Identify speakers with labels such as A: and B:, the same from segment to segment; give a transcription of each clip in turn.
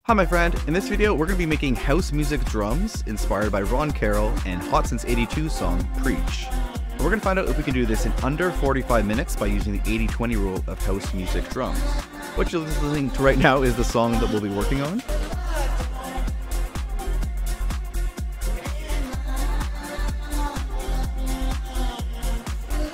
A: Hi my friend, in this video we're going to be making house music drums inspired by Carroll and Hot Since 82's song Preach. And we're going to find out if we can do this in under 45 minutes by using the 80-20 rule of house music drums. What you're listening to right now is the song that we'll be working on.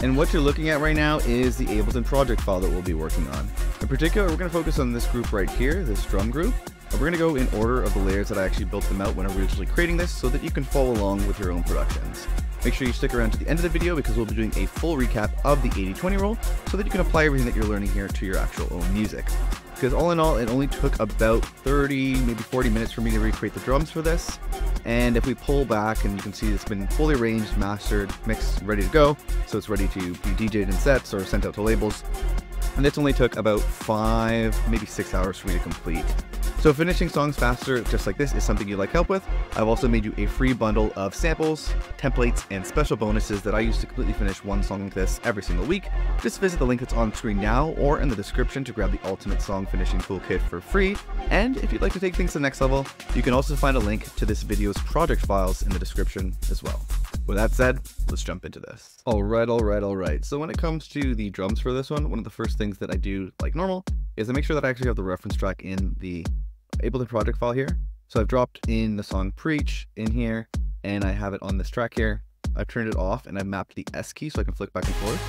A: And what you're looking at right now is the Ableton project file that we'll be working on. In particular, we're going to focus on this group right here, this drum group. And we're going to go in order of the layers that I actually built them out when originally creating this so that you can follow along with your own productions. Make sure you stick around to the end of the video because we'll be doing a full recap of the 80-20 rule so that you can apply everything that you're learning here to your actual own music. Because all in all, it only took about 30, maybe 40 minutes for me to recreate the drums for this. And if we pull back, and you can see it's been fully arranged, mastered, mixed, ready to go. So it's ready to be DJ'd in sets or sent out to labels. And this only took about 5, maybe 6 hours for me to complete. So finishing songs faster, just like this, is something you'd like help with. I've also made you a free bundle of samples, templates, and special bonuses that I use to completely finish one song like this every single week. Just visit the link that's on screen now or in the description to grab the ultimate song finishing toolkit for free. And if you'd like to take things to the next level, you can also find a link to this video's project files in the description as well. With that said, let's jump into this. Alright. So when it comes to the drums for this one of the first things that I do like normal is I make sure that I actually have the reference track in the Ableton project file here. So I've dropped in the song Preach in here and I have it on this track here. I've turned it off and I've mapped the S key so I can flick back and forth.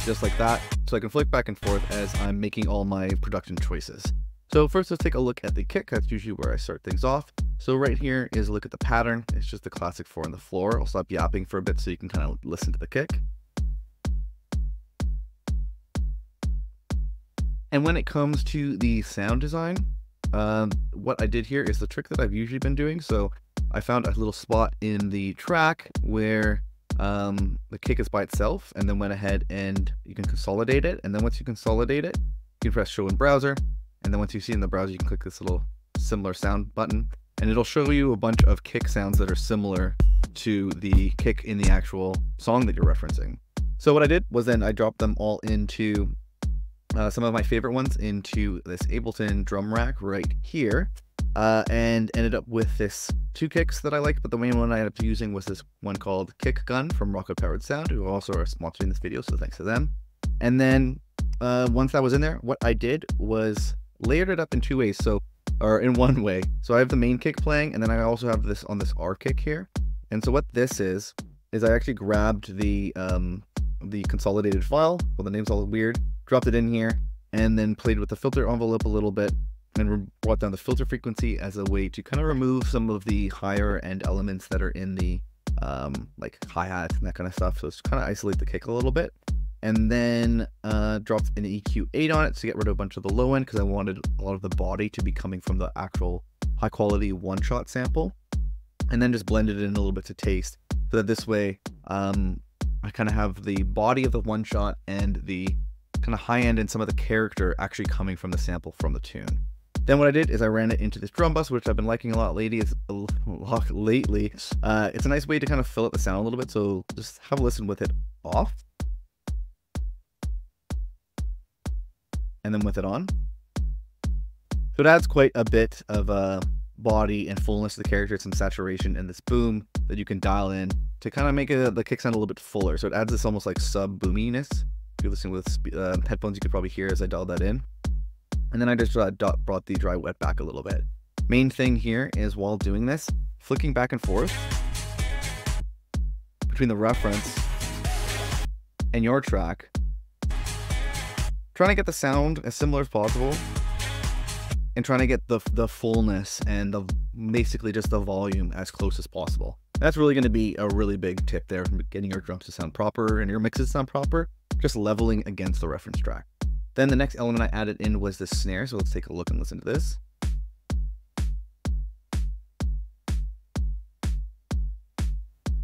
A: Just like that. So I can flick back and forth as I'm making all my production choices. So first let's take a look at the kick. That's usually where I start things off. So right here is a look at the pattern. It's just the classic 4 on the floor. I'll stop yapping for a bit so you can kind of listen to the kick. And when it comes to the sound design, what I did here is the trick that I've usually been doing. So I found a little spot in the track where the kick is by itself and then went ahead and you can consolidate it. And then once you consolidate it, you can press show in browser. And then once you see in the browser, you can click this little similar sound button and it'll show you a bunch of kick sounds that are similar to the kick in the actual song that you're referencing. So what I did was then I dropped them all into some of my favorite ones into this Ableton drum rack right here, and ended up with this 2 kicks that I like, but the main one I ended up using was this one called Kick Gun from Rocket Powered Sound, who also are sponsoring this video, so thanks to them. And then once that was in there, what I did was layered it up in 2 ways, or in 1 way. So I have the main kick playing, and then I also have this on this R kick here. And so what this is I actually grabbed the consolidated file, well the name's all weird, dropped it in here, and then played with the filter envelope a little bit, and brought down the filter frequency as a way to kind of remove some of the higher end elements that are in the like hi-hat and that kind of stuff. So it's kind of isolate the kick a little bit. And then dropped an EQ8 on it to get rid of a bunch of the low end because I wanted a lot of the body to be coming from the actual high quality one-shot sample. And then just blended it in a little bit to taste so that this way I kind of have the body of the one-shot and the kind of high end and some of the character actually coming from the sample from the tune. Then what I did is I ran it into this drum bus, which I've been liking a lot lately. It's a nice way to kind of fill out the sound a little bit. So just have a listen with it off. And then with it on. So it adds quite a bit of body and fullness to the character, some saturation and this boom that you can dial in to kind of make the kick sound a little bit fuller. So it adds this almost like sub boominess. If you're listening with headphones, you could probably hear as I dialed that in. And then I just brought the dry wet back a little bit. Main thing here is while doing this, flicking back and forth between the reference and your track, trying to get the sound as similar as possible and trying to get the fullness and basically just the volume as close as possible. That's really going to be a really big tip there, getting your drums to sound proper and your mixes to sound proper, just leveling against the reference track. Then the next element I added in was the snare, so let's take a look and listen to this.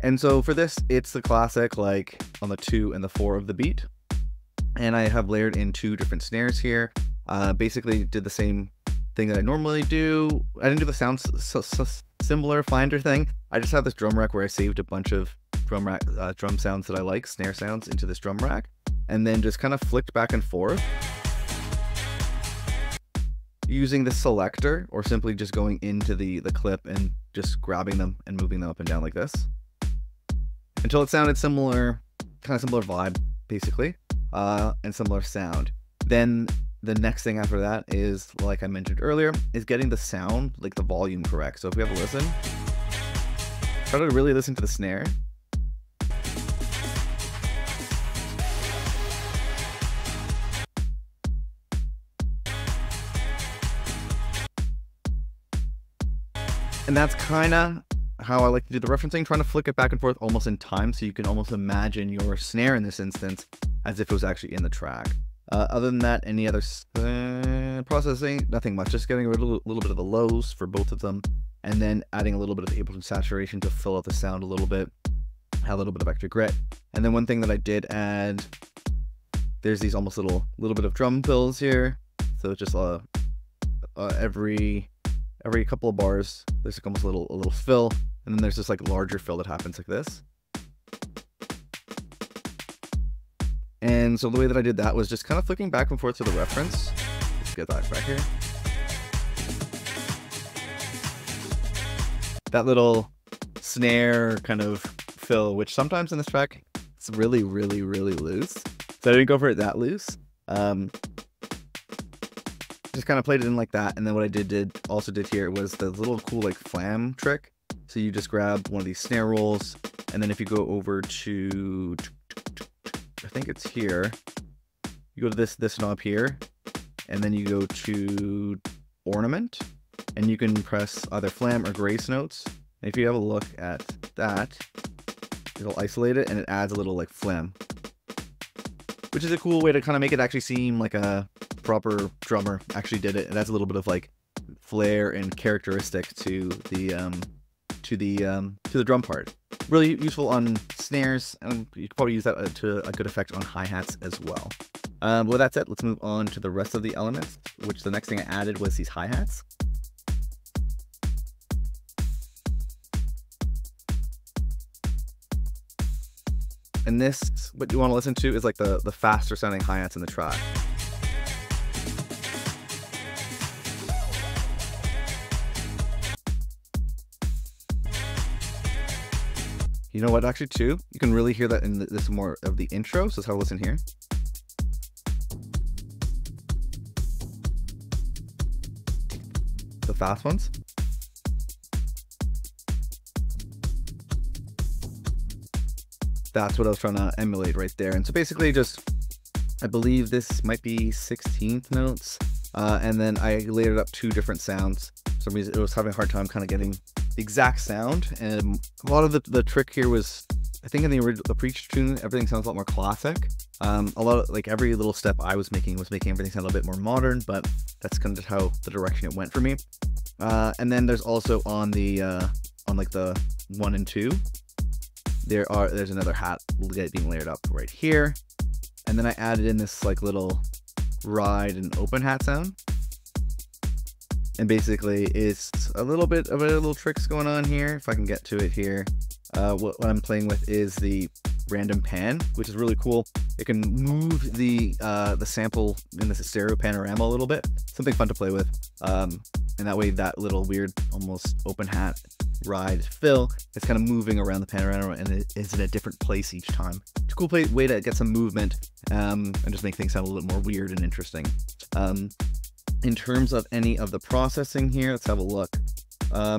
A: And so for this, it's the classic like on the 2 and the 4 of the beat. And I have layered in 2 different snares here. Basically did the same thing that I normally do. I didn't do the sound similar Finder thing. I just have this drum rack where I saved a bunch of drum sounds that I like, snare sounds, into this drum rack, and then just kind of flicked back and forth using the selector or simply just going into the clip and just grabbing them and moving them up and down like this until it sounded similar, kind of similar vibe basically, and similar sound. Then the next thing after that is, like I mentioned earlier, is getting the sound, like the volume correct. So if we have a listen, try to really listen to the snare. And that's kind of how I like to do the referencing, trying to flick it back and forth almost in time so you can almost imagine your snare in this instance as if it was actually in the track. Other than that, any other processing, nothing much, just getting a little bit of the lows for both of them, and then adding a little bit of the Ableton saturation to fill out the sound a little bit, have a little bit of extra grit. And then one thing that I did add, there's these almost little bit of drum fills here, so it's just every couple of bars there's like almost a little fill, and then there's this like larger fill that happens like this. And so the way that I did that was just kind of flicking back and forth to the reference. Let's get that back here. That little snare kind of fill, which sometimes in this track it's really loose, so I didn't go for it that loose. Just kind of played it in like that. And then what I also did here was the little cool like flam trick. So you just grab one of these snare rolls, and then if you go over to, I think it's here, you go to this knob here, and then you go to ornament, and you can press either flam or grace notes. And if you have a look at that, it'll isolate it and it adds a little like flam, which is a cool way to kind of make it actually seem like a proper drummer actually did it. It adds a little bit of like flair and characteristic to the drum part. Really useful on snares, and you could probably use that to a good effect on hi-hats as well. With that said, let's move on to the rest of the elements, which the next thing I added was these hi-hats. And this, what you want to listen to is like the faster sounding hi-hats in the track. You know what, actually too, you can really hear that in this more of the intro, so let's have a listen here. The fast ones. That's what I was trying to emulate right there. And so basically just, I believe this might be 16th notes, and then I layered up two different sounds. For some reason it was having a hard time kind of getting the exact sound, and a lot of the trick here was, I think in the preach tune, everything sounds a lot more classic. A lot of like every little step I was making everything sound a little bit more modern, but that's kind of just how the direction it went for me. And then there's also on the on like the 1 and 2, there's another hat being layered up right here, and then I added in this like little ride and open hat sound. And basically it's a little bit of a little tricks going on here. If I can get to it here, what I'm playing with is the random pan, which is really cool. It can move the sample in the stereo panorama a little bit. Something fun to play with. And that way that little weird almost open hat ride fill is kind of moving around the panorama, and it is in a different place each time. It's a cool way to get some movement and just make things sound a little bit more weird and interesting. In terms of any of the processing here, let's have a look.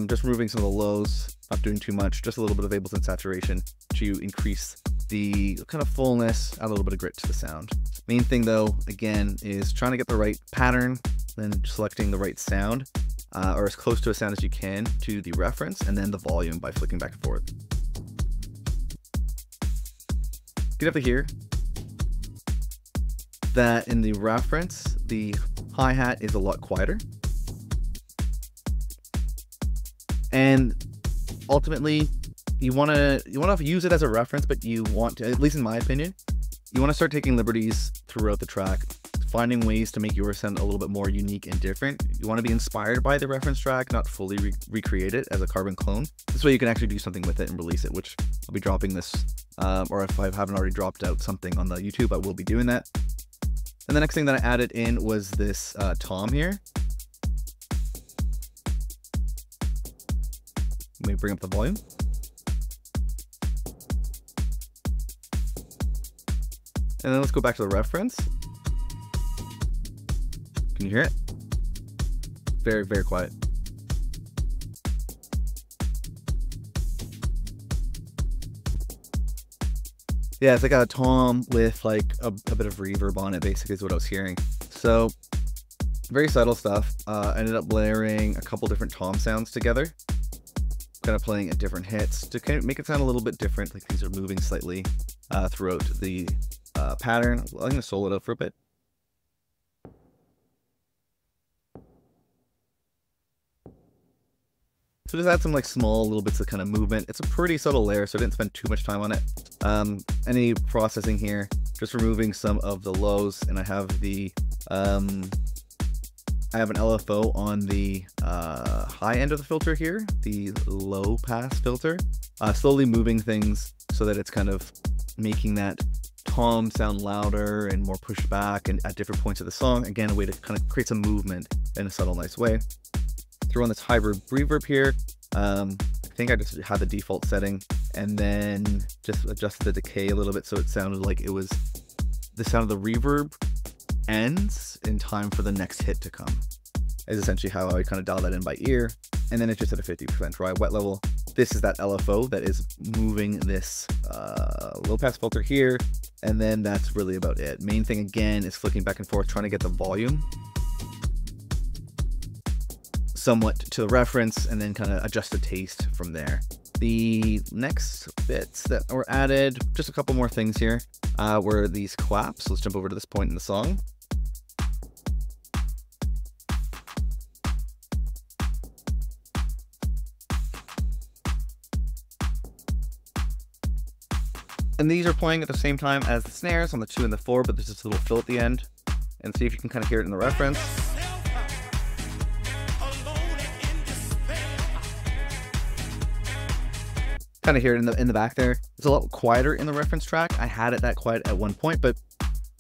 A: Just removing some of the lows, not doing too much, just a little bit of Ableton saturation to increase the kind of fullness, add a little bit of grit to the sound. Main thing though, again, is trying to get the right pattern, then selecting the right sound, or as close to a sound as you can to the reference, and then the volume by flicking back and forth. Get up to here. That in the reference, the hi-hat is a lot quieter. And ultimately, you want to use it as a reference, but you want to, at least in my opinion, you want to start taking liberties throughout the track, finding ways to make yours sound a little bit more unique and different. You want to be inspired by the reference track, not fully recreate it as a carbon clone. This way you can actually do something with it and release it, which I'll be dropping this, or if I haven't already dropped out something on the YouTube, I will be doing that. And the next thing that I added in was this tom here. Let me bring up the volume. And then let's go back to the reference. Can you hear it? Very, very quiet. Yeah, it's like a tom with like a bit of reverb on it, basically is what I was hearing. So very subtle stuff. I ended up layering a couple different tom sounds together, kind of playing at different hits to kind of make it sound a little bit different. Like these are moving slightly throughout the pattern. I'm going to solo it out for a bit. So just add some like small little bits of kind of movement. It's a pretty subtle layer, so I didn't spend too much time on it. Any processing here, just removing some of the lows, and I have the I have an LFO on the high end of the filter here, the low pass filter, slowly moving things so that it's kind of making that tom sound louder and more pushed back and at different points of the song. Again, a way to kind of create some movement in a subtle, nice way. Throw on this high reverb here. I think I just had the default setting and then just adjusted the decay a little bit so it sounded like it was the sound of the reverb ends in time for the next hit to come. Is essentially how I kind of dial that in by ear. And then it's just at a 50% dry wet level. This is that LFO that is moving this low pass filter here. And then that's really about it. Main thing again is flicking back and forth, trying to get the volume somewhat to the reference and then kind of adjust the taste from there. The next bits that were added, just a couple more things here, were these claps. Let's jump over to this point in the song. And these are playing at the same time as the snares on the 2 and the 4, but there's just a little fill at the end. And see if you can kind of hear it in the reference. Kind of hear it in the back there. It's a lot quieter in the reference track. I had it that quiet at one point, but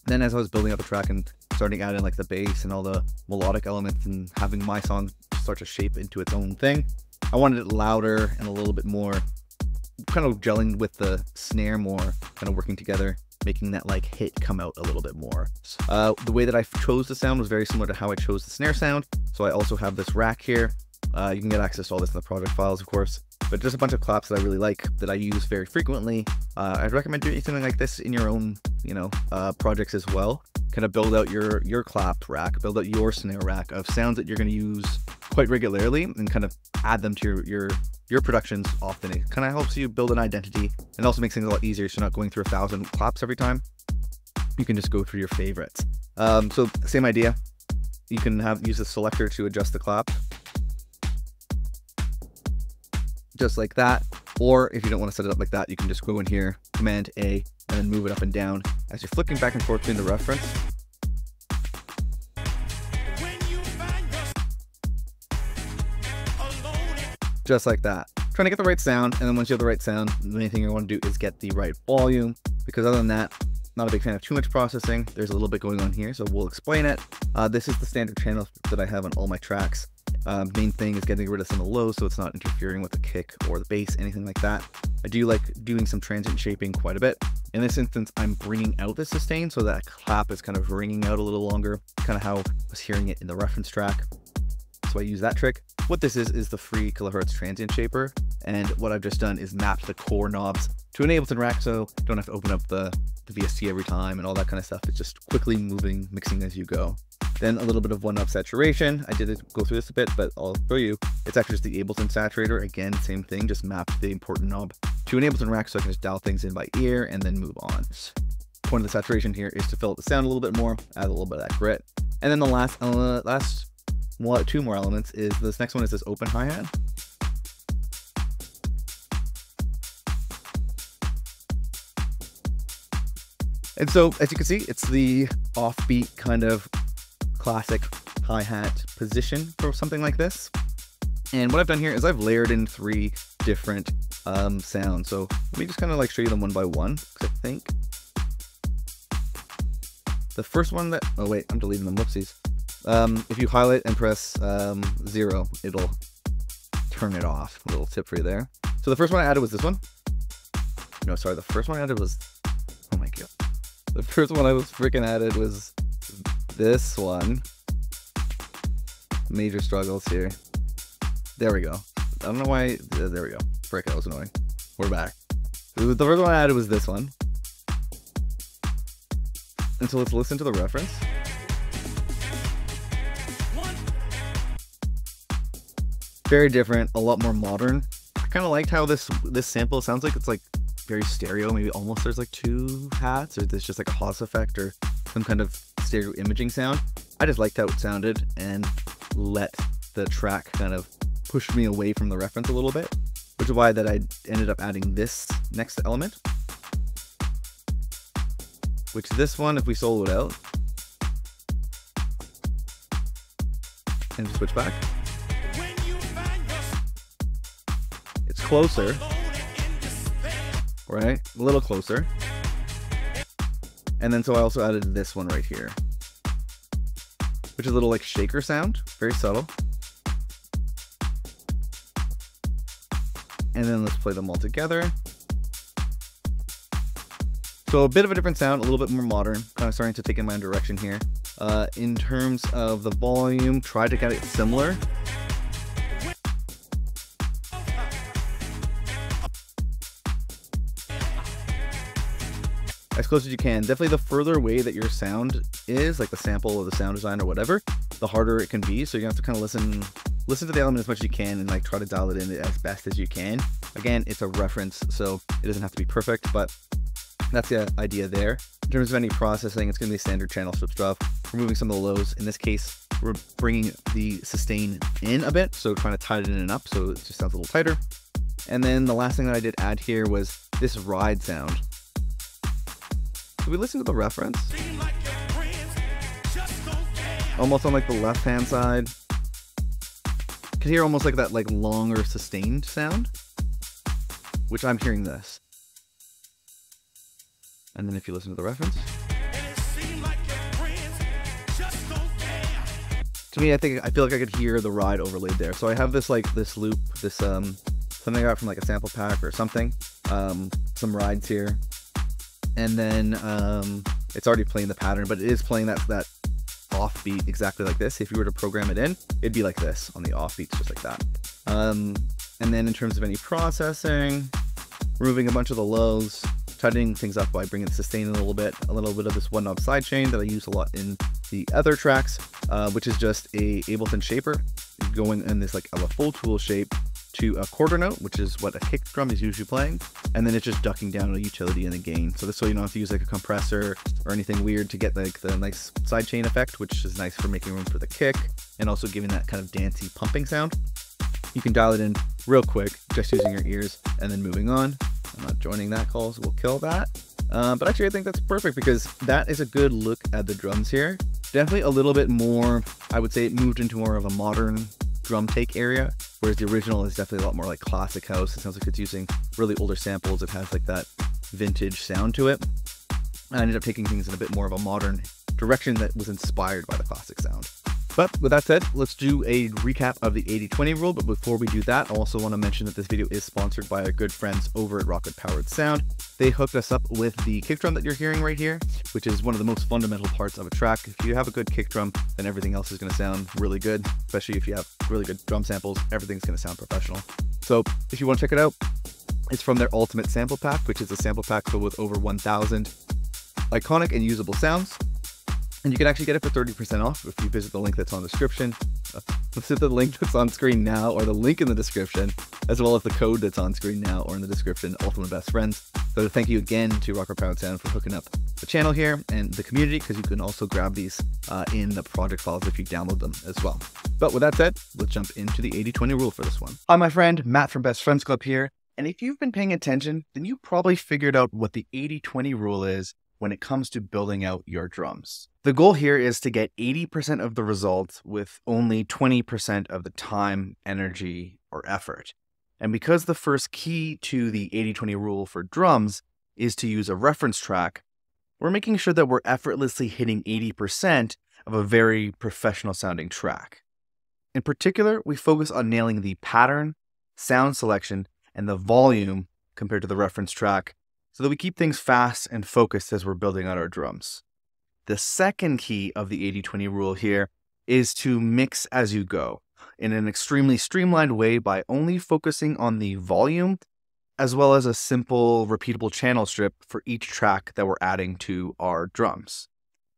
A: then as I was building up the track and starting to add in like the bass and all the melodic elements and having my song start to shape into its own thing, I wanted it louder and a little bit more kind of gelling with the snare more, kind of working together, making that like hit come out a little bit more. The way that I chose the sound was very similar to how I chose the snare sound. So I also have this rack here. You can get access to all this in the project files, of course, but just a bunch of claps that I really like that I use very frequently. I'd recommend doing something like this in your own, projects as well. Kind of build out your clap rack, build out your snare rack of sounds that you're going to use quite regularly and kind of add them to your productions often. It kind of helps you build an identity and also makes things a lot easier. So you're not going through 1,000 claps every time. You can just go through your favorites. So same idea. You can use the selector to adjust the clap. Just like that. Or if you don't want to set it up like that, you can just go in here, Command A, and then move it up and down as you're flicking back and forth between the reference. Just like that. Trying to get the right sound, and then once you have the right sound, the main thing you want to do is get the right volume, because other than that, not a big fan of too much processing. There's a little bit going on here, so we'll explain it. This is the standard channel that I have on all my tracks. Main thing is getting rid of some of the lows so it's not interfering with the kick or the bass, anything like that. I do like doing some transient shaping quite a bit. In this instance, I'm bringing out the sustain so that clap is kind of ringing out a little longer, kind of how I was hearing it in the reference track. So I use that trick. What this is the free kilohertz transient shaper, and what I've just done is mapped the core knobs to an Ableton rack, so you don't have to open up the VST every time and all that kind of stuff. It's just quickly moving, mixing as you go. Then a little bit of one knob saturation. I did go through this a bit, but I'll show you. It's actually just the Ableton saturator. Again, same thing, just mapped the important knob to an Ableton rack so I can just dial things in by ear and then move on. Point of the saturation here is to fill out the sound a little bit more, add a little bit of that grit. And then the last two more elements is this next one is this open hi-hat. And so as you can see, it's the offbeat kind of classic hi-hat position for something like this. And what I've done here is I've layered in 3 different sounds. So let me just kind of like show you them one by one, because I think the first one that, oh wait, I'm deleting them, whoopsies. If you highlight and press 0, it'll turn it off. A little tip for you there. So the first one I added was this one. No, sorry, the first one I added was, oh my god. The first one I was freaking added was this one. Major struggles here. There we go. I don't know why, there we go. Frick, that was annoying. We're back. The first one I added was this one. And so let's listen to the reference. Very different, a lot more modern. I kind of liked how this sample sounds like it's like very stereo. Maybe almost there's like two hats, or there's just like a Haas effect or some kind of stereo imaging sound. I just liked how it sounded and let the track kind of push me away from the reference a little bit, which is why that I ended up adding this next element. Which this one, if we solo it out and switch back, it's closer, right? A little closer. And then so I also added this one right here, which is a little like shaker sound, very subtle. And then let's play them all together. So a bit of a different sound, a little bit more modern, kind of starting to take in my own direction here. In terms of the volume, try to get it similar. As close as you can. Definitely the further away that your sound is, like the sample or the sound design or whatever, the harder it can be. So you have to kind of listen to the element as much as you can and like try to dial it in as best as you can. Again, it's a reference, so it doesn't have to be perfect, but that's the idea there. In terms of any processing, it's going to be standard channel strip stuff. Removing some of the lows. In this case, we're bringing the sustain in a bit, so trying to tighten it up so it just sounds a little tighter. And then the last thing that I did add here was this ride sound. So we listen to the reference. Almost on like the left-hand side. You can hear almost like that like longer sustained sound, which I'm hearing this. And then if you listen to the reference, to me, I feel like I could hear the ride overlaid there. So I have this like this loop, this something I got from like a sample pack or something, some rides here, and then it's already playing the pattern, but it is playing that offbeat exactly like this. If you were to program it in, it'd be like this on the offbeats, just like that. And then in terms of any processing, removing a bunch of the lows, tightening things up by bringing the sustain in a little bit of this one knob sidechain that I use a lot in the other tracks, which is just a Ableton shaper going in this like a full tool shape to a quarter note, which is what a kick drum is usually playing, and then it's just ducking down a utility and a gain. So this way you don't have to use like a compressor or anything weird to get like the nice sidechain effect, which is nice for making room for the kick and also giving that kind of dancey pumping sound. You can dial it in real quick just using your ears and then moving on. I'm not joining that call, so we'll kill that. But actually I think that's perfect because that is a good look at the drums here. Definitely a little bit more, I would say it moved into more of a modern drum take area, whereas the original is definitely a lot more like classic house. It sounds like it's using really older samples. It has like that vintage sound to it. I ended up taking things in a bit more of a modern direction that was inspired by the classic sound. But with that said, let's do a recap of the 80-20 rule. But before we do that, I also want to mention that this video is sponsored by our good friends over at Rocket Powered Sound. They hooked us up with the kick drum that you're hearing right here, which is one of the most fundamental parts of a track. If you have a good kick drum, then everything else is going to sound really good, especially if you have really good drum samples, everything's going to sound professional. So if you want to check it out, it's from their Ultimate Sample Pack, which is a sample pack filled with over 1,000 iconic and usable sounds. And you can actually get it for 30% off if you visit the link that's on the description. Visit the link that's on screen now, or the link in the description, as well as the code that's on screen now or in the description, Ultimate Best Friends. So thank you again to Rocket Powered Sound for hooking up the channel here and the community, because you can also grab these in the project files if you download them as well. But with that said, let's jump into the 80-20 rule for this one. Hi, my friend, Matt from Best Friends Club here. And if you've been paying attention, then you probably figured out what the 80-20 rule is when it comes to building out your drums. The goal here is to get 80% of the results with only 20% of the time, energy, or effort. And because the first key to the 80-20 rule for drums is to use a reference track, we're making sure that we're effortlessly hitting 80% of a very professional sounding track. In particular, we focus on nailing the pattern, sound selection, and the volume compared to the reference track so that we keep things fast and focused as we're building out our drums. The second key of the 80-20 rule here is to mix as you go in an extremely streamlined way by only focusing on the volume as well as a simple repeatable channel strip for each track that we're adding to our drums.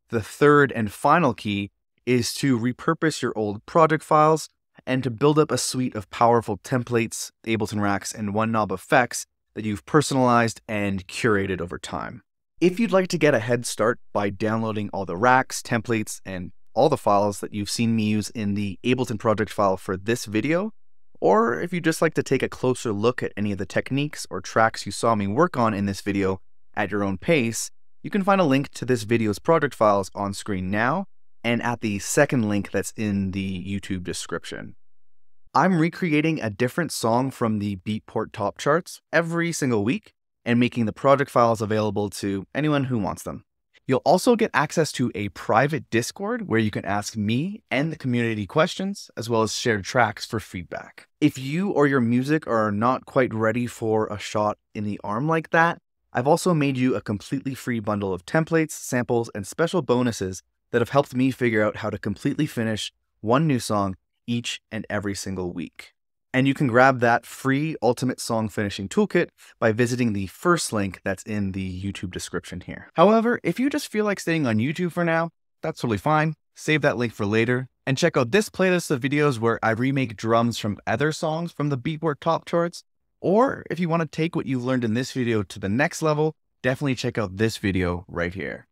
A: The third and final key is to repurpose your old project files and to build up a suite of powerful templates, Ableton racks, and one-knob effects that you've personalized and curated over time. If you'd like to get a head start by downloading all the racks, templates, and all the files that you've seen me use in the Ableton project file for this video, or if you'd just like to take a closer look at any of the techniques or tracks you saw me work on in this video at your own pace, you can find a link to this video's project files on screen now and at the second link that's in the YouTube description. I'm recreating a different song from the Beatport top charts every single week and making the project files available to anyone who wants them. You'll also get access to a private Discord where you can ask me and the community questions, as well as share tracks for feedback. If you or your music are not quite ready for a shot in the arm like that, I've also made you a completely free bundle of templates, samples, and special bonuses that have helped me figure out how to completely finish one new song each and every single week. And you can grab that free Ultimate Song Finishing Toolkit by visiting the first link that's in the YouTube description here. However, if you just feel like staying on YouTube for now, that's totally fine. Save that link for later and check out this playlist of videos where I remake drums from other songs from the Beatport top charts. Or if you want to take what you've learned in this video to the next level, definitely check out this video right here.